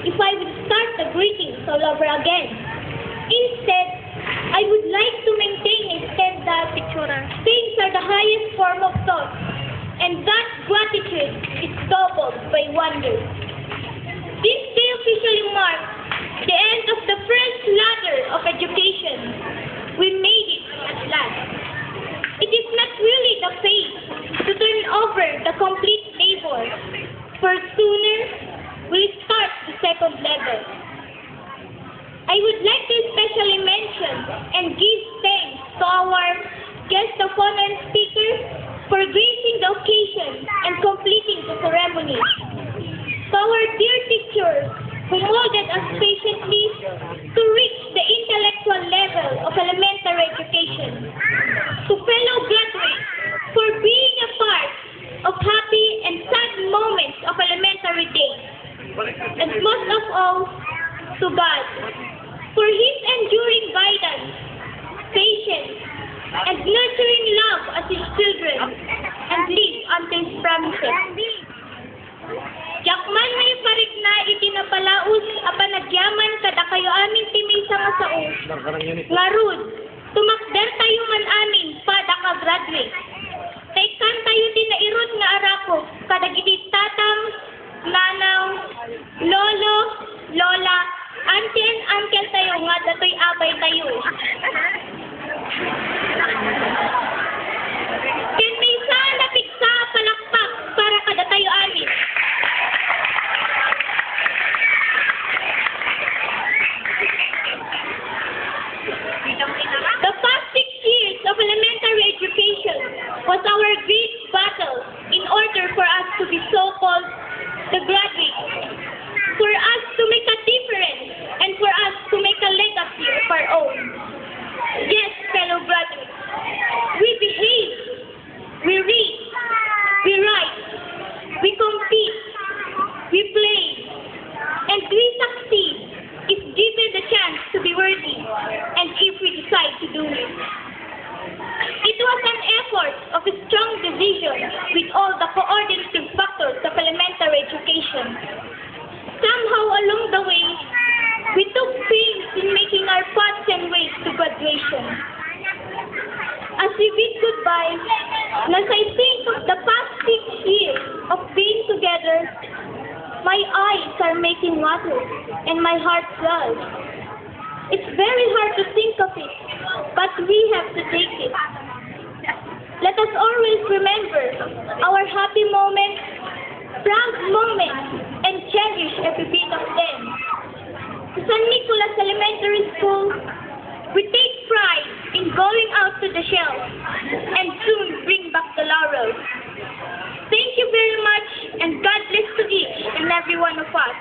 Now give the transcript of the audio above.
if I would start the greetings all over again. Instead, I would like to maintain instead that things are the highest form of thought, and that gratitude is doubled by wonder. This day officially marks the end of the first ladder of education. We made it at last. It is not really the phase to turn over the complete labor, for sooner we'll start the second level. I would like to especially mention and give thanks to our guest of honor and speakers for gracing the occasion and completing the ceremony. To our dear teachers who molded us patiently to reach the intellectual level of elementary education. To fellow graduates for being a part of happy and sad moments of elementary days. And most of all, to God, for His enduring guidance, patience, and nurturing love as His children, and live unto His promises. Yakman may parik na itinapalaus apanagyaman kada kayo amin timisa nga saos. Ngarud, tumakder tayo man amin pada ka graduate. Taikan tayo tinairod nga arako kada giti tatang, nanaw, lolo, lola, auntie and uncle tayo nga datoy abay tayo. Ken may sana piksa palakpak para kada tayo amin. The past 6 years of elementary education was our great battle in order for us to be so-called the graduates, for us to make a difference, and for us to make a legacy of our own. Yes, fellow graduates, we behave, we read, we write, we compete, we play, and we succeed if given the chance to be worthy, and if we decide to do it. It was an effort of a strong decision with all the coordinating factors of elementary education. Somehow along the way, we took pains in making our paths and ways to graduation. As we bid goodbye, as I think of the past 6 years of being together, my eyes are making water and my heart swells. It's very hard to think of it, but we have to take it. Let us always remember our happy moments, proud moments, and cherish every bit of them. To San Nicolas Elementary School, we take pride in going out to the shelf and soon bring back the laurels. Thank you very much, and God bless to each and every one of us.